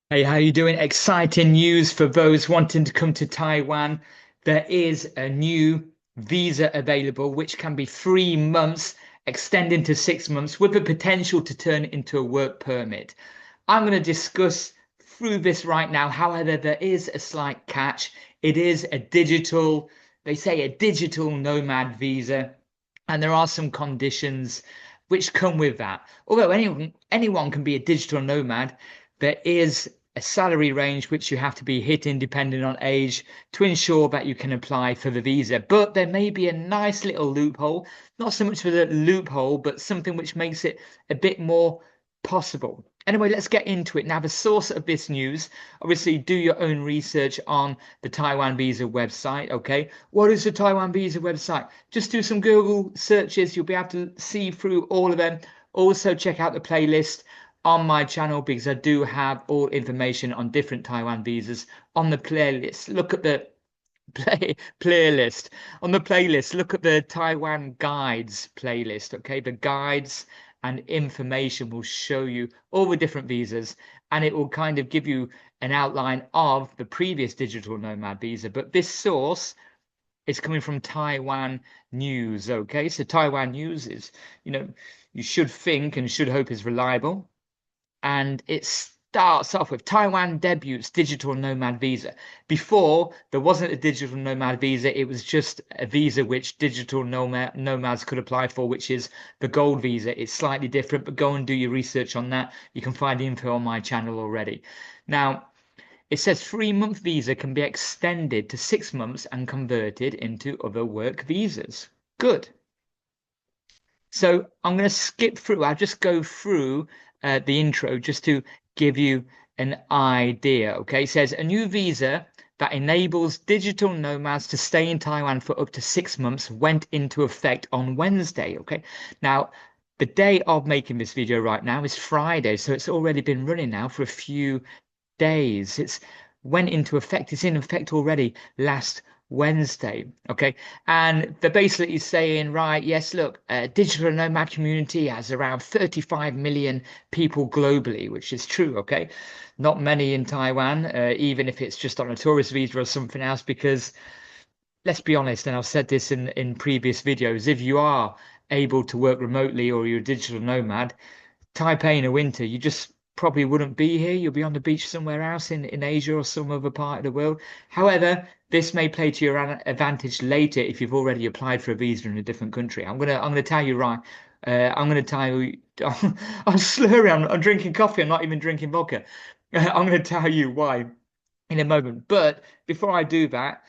Hey, how you doing? Exciting news for those wanting to come to Taiwan. There is a new visa available, which can be 3 months, extending to 6 months, with the potential to turn into a work permit. I'm going to discuss through this right now. However, there is a slight catch. It is a digital, they say a digital nomad visa, and there are some conditions which come with that. Although anyone can be a digital nomad, there is a salary range which you have to be hitting depending on age to ensure that you can apply for the visa. But there may be a nice little loophole, not so much for the loophole, but something which makes it a bit more possible. Anyway, let's get into it. Now, the source of this news, obviously, do your own research on the Taiwan Visa website. Okay, what is the Taiwan Visa website? Just do some Google searches. You'll be able to see through all of them. Also, check out the playlist on my channel because I do have all information on different Taiwan visas on the playlist. Look at the playlist on the playlist. Look at the Taiwan guides playlist. Okay, the guides and information will show you all the different visas, and it will kind of give you an outline of the previous digital nomad visa. But this source is coming from Taiwan News. Okay, so Taiwan News is, you should think and should hope is reliable, and it starts off with Taiwan debuts digital nomad visa. Before, there wasn't a digital nomad visa, it was just a visa which digital nomads could apply for, which is the gold visa. It's slightly different, but go and do your research on that. You can find info on my channel already. Now, it says 3 month visa can be extended to 6 months and converted into other work visas. Good. So I'm going to skip through. I'll just go through the intro just to give you an idea. Okay, it says a new visa that enables digital nomads to stay in Taiwan for up to 6 months went into effect on Wednesday. Okay, now the day of making this video right now is Friday, so it's already been running now for a few days. It's went into effect. It's in effect already last Wednesday. Okay. And they're basically saying, right, yes, look, digital nomad community has around 35 million people globally, which is true. Okay. Not many in Taiwan, even if it's just on a tourist visa or something else, because let's be honest, and I've said this in previous videos, if you are able to work remotely or you're a digital nomad, Taipei in the winter, you just probably wouldn't be here. You'll be on the beach somewhere else in Asia or some other part of the world. However, this may play to your advantage later if you've already applied for a visa in a different country. I'm gonna tell you right. I'm gonna tell you. I'm slurring. I'm drinking coffee. I'm not even drinking vodka. I'm gonna tell you why in a moment. But before I do that,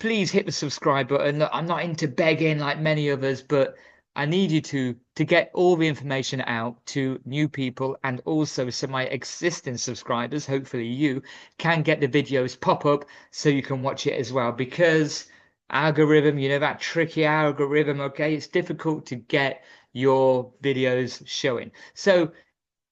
please hit the subscribe button. Look, I'm not into begging like many others, but I need you to get all the information out to new people, and also so my existing subscribers, hopefully you can get the videos pop up so you can watch it as well, because algorithm, that tricky algorithm, okay, it's difficult to get your videos showing. So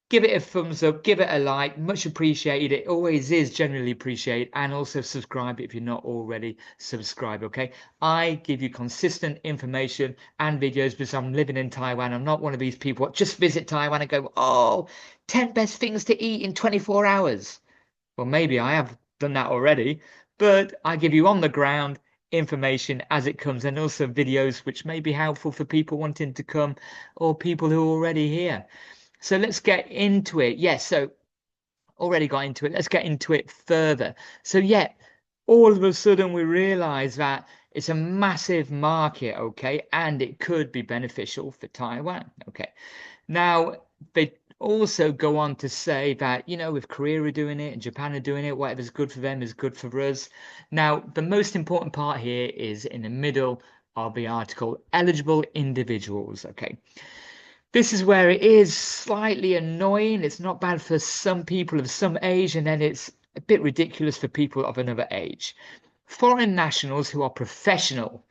give it a thumbs up, give it a like, much appreciated. It always is generally appreciated. And also subscribe if you're not already subscribed. Okay, I give you consistent information and videos because I'm living in Taiwan. I'm not one of these people that just visit Taiwan and go, oh, 10 best things to eat in 24 hours. Well, maybe I have done that already, but I give you on the ground information as it comes, and also videos which may be helpful for people wanting to come or people who are already here. So let's get into it. Yes, so already got into it. Let's get into it further. So yeah, all of a sudden we realize that it's a massive market, okay, and it could be beneficial for Taiwan. Okay. Now they also go on to say that, if Korea are doing it and Japan are doing it, whatever's good for them is good for us. Now, the most important part here is in the middle of the article, eligible individuals. Okay. This is where it is slightly annoying. It's not bad for some people of some age, and then it's a bit ridiculous for people of another age. Foreign nationals who are professional,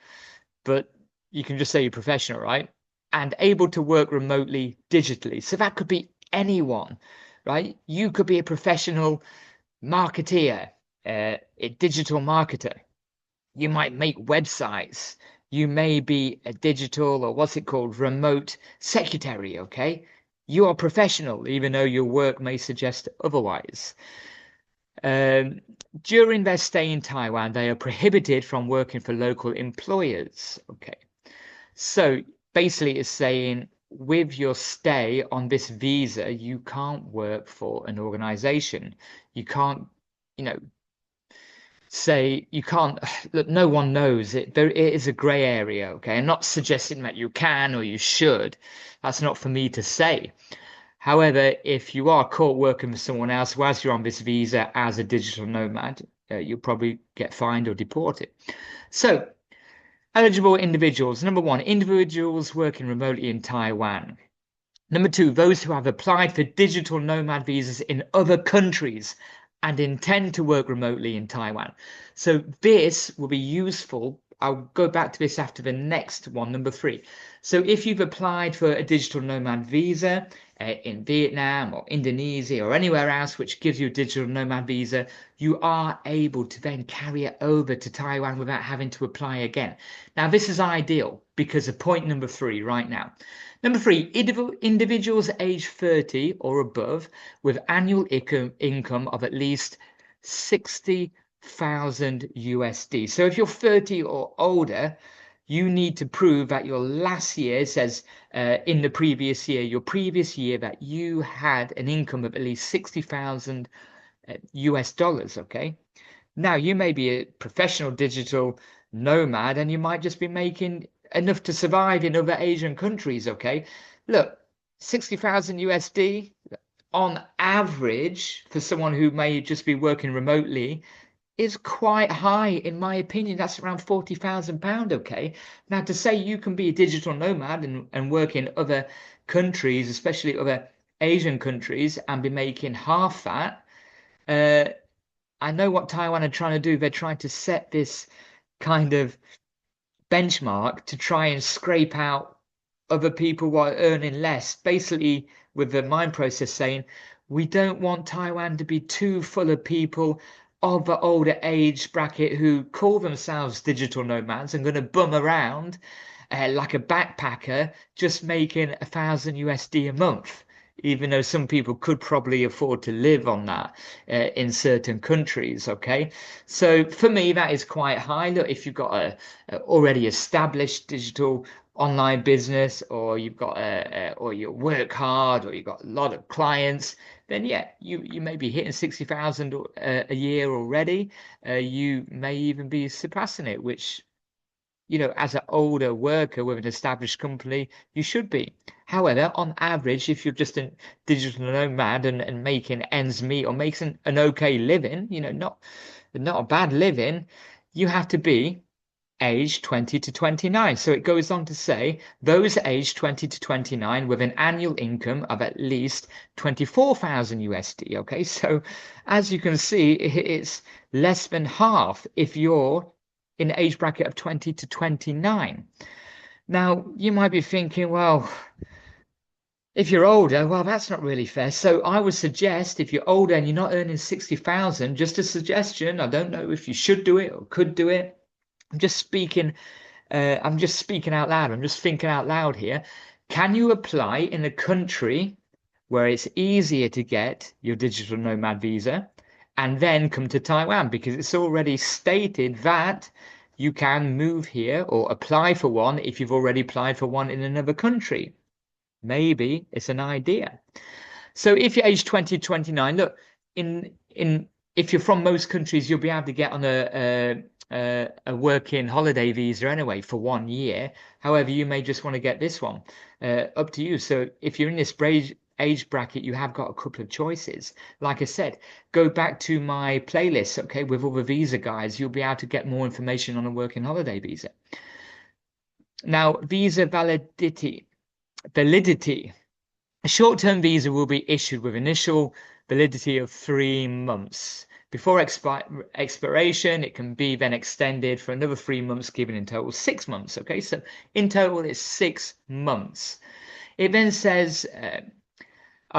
but you can just say you're professional, right? And able to work remotely digitally. So that could be anyone, right? You could be a professional marketeer, a digital marketer. You might make websites. You may be a digital, or what's it called, remote secretary, okay? You are professional, even though your work may suggest otherwise. Um, During their stay in Taiwan, they are prohibited from working for local employers. Okay, so basically it's saying with your stay on this visa, you can't work for an organization. You can't, you know, say you can't. Look, no one knows it. There it is a gray area. Okay, I'm not suggesting that you can or you should. That's not for me to say. However, if you are caught working for someone else whilst you're on this visa as a digital nomad, you'll probably get fined or deported. So, eligible individuals. Number one, individuals working remotely in Taiwan. Number two, those who have applied for digital nomad visas in other countries and intend to work remotely in Taiwan. So this will be useful. I'll go back to this after the next one, number three. So if you've applied for a digital nomad visa in Vietnam or Indonesia or anywhere else which gives you a digital nomad visa, you are able to then carry it over to Taiwan without having to apply again. Now, this is ideal because of point number three right now. Number three, individuals aged 30 or above with annual income of at least 60,000 USD. So if you're 30 or older, you need to prove that your last year says in the previous year, your previous year, that you had an income of at least 60,000 US dollars. Okay. Now, you may be a professional digital nomad and you might just be making enough to survive in other Asian countries, okay? Look, 60,000 USD on average for someone who may just be working remotely is quite high, in my opinion. That's around £40,000, okay? Now, to say you can be a digital nomad and work in other countries, especially other Asian countries, and be making half that, I know what Taiwan are trying to do. They're trying to set this kind of benchmark to try and scrape out other people while earning less, basically with the mind process saying we don't want Taiwan to be too full of people of the older age bracket who call themselves digital nomads and going to bum around like a backpacker just making 1,000 USD a month, even though some people could probably afford to live on that in certain countries. Okay, so for me that is quite high. Look, if you've got a already established digital online business, or you've got or you work hard, or you've got a lot of clients, then yeah, you may be hitting 60,000 a year already. You may even be surpassing it, which, you know, as an older worker with an established company, you should be. However, on average, if you're just a digital nomad and making ends meet or making an okay living, you know, not a bad living, you have to be aged 20 to 29. So it goes on to say those aged 20 to 29 with an annual income of at least 24,000 USD. Okay, so as you can see, it's less than half if you're in the age bracket of 20 to 29. Now, you might be thinking, well, if you're older, well, that's not really fair. So I would suggest if you're older and you're not earning 60,000, just a suggestion. I don't know if you should do it or could do it. I'm just speaking out loud. I'm just thinking out loud here. Can you apply in a country where it's easier to get your digital nomad visa and then come to Taiwan? Because it's already stated that you can move here or apply for one if you've already applied for one in another country. Maybe it's an idea. So if you're age 20, 29, look, if you're from most countries, you'll be able to get on a working holiday visa anyway for 1 year. However, you may just want to get this one. Up to you. So if you're in this age bracket, you have got a couple of choices. Like I said, go back to my playlist, okay, with all the visa guides. You'll be able to get more information on a working holiday visa. Now, visa validity. A short-term visa will be issued with initial validity of 3 months. Before expiration, it can be then extended for another 3 months, giving in total 6 months. Okay, so in total it's 6 months. It then says,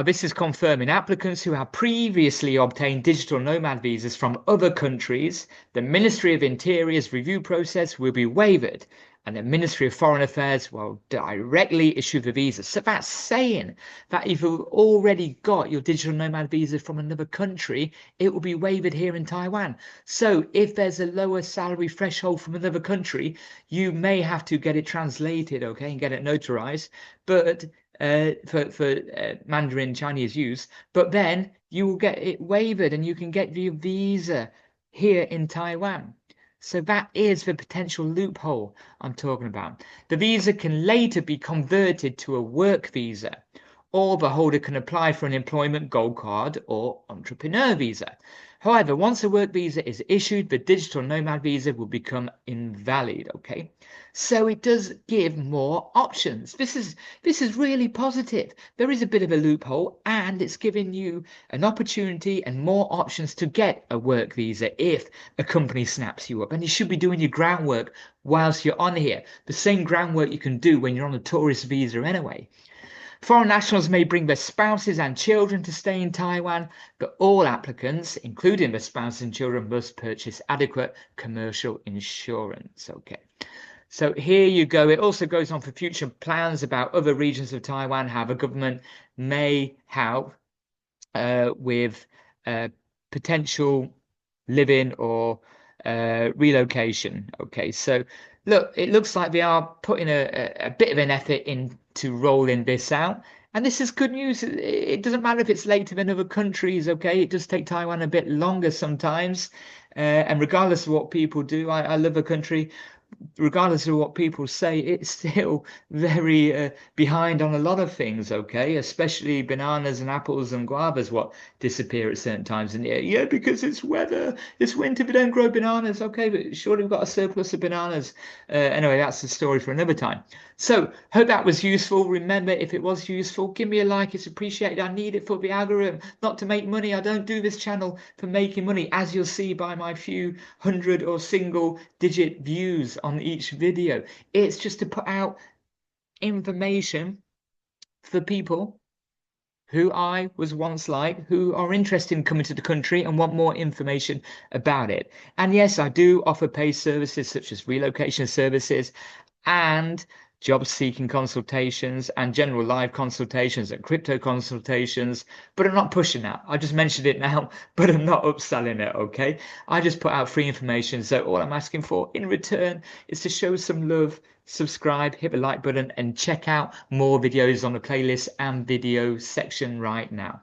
this is confirming applicants who have previously obtained digital nomad visas from other countries, the Ministry of Interior's review process will be waived and the Ministry of Foreign Affairs will directly issue the visa. So that's saying that if you've already got your digital nomad visa from another country, it will be waived here in Taiwan. So if there's a lower salary threshold from another country, you may have to get it translated, okay, and get it notarized, but for Mandarin Chinese use, but then you will get it waived and you can get your visa here in Taiwan. So that is the potential loophole I'm talking about. The visa can later be converted to a work visa, or the holder can apply for an employment gold card or entrepreneur visa. However, once a work visa is issued, the digital nomad visa will become invalid, okay? So it does give more options. This is really positive. There is a bit of a loophole, and it's giving you an opportunity and more options to get a work visa if a company snaps you up. And you should be doing your groundwork whilst you're on here. The same groundwork you can do when you're on a tourist visa anyway. Foreign nationals may bring their spouses and children to stay in Taiwan, but all applicants, including their spouses and children, must purchase adequate commercial insurance. Okay. So here you go. It also goes on for future plans about other regions of Taiwan, how the government may help with potential living or relocation. Okay, so look, it looks like they are putting a bit of an effort into rolling this out. And this is good news. It doesn't matter if it's later than other countries, okay? It does take Taiwan a bit longer sometimes. And regardless of what people do, I love a country. Regardless of what people say, it's still very behind on a lot of things, okay? Especially bananas and apples and guavas, what disappear at certain times in the year. Yeah, because it's weather, it's winter, we don't grow bananas. Okay, but surely we've got a surplus of bananas. Anyway, that's the story for another time. So, hope that was useful. Remember, if it was useful, give me a like. It's appreciated. I need it for the algorithm, not to make money. I don't do this channel for making money, as you'll see by my few hundred or single digit views on each video. It's just to put out information for people who I was once like, who are interested in coming to the country and want more information about it. And yes, I do offer paid services such as relocation services and job seeking consultations and general live consultations and crypto consultations, but I'm not pushing that. I just mentioned it now, but I'm not upselling it, okay? I just put out free information. So all I'm asking for in return is to show some love, subscribe, hit the like button, and check out more videos on the playlist and video section right now.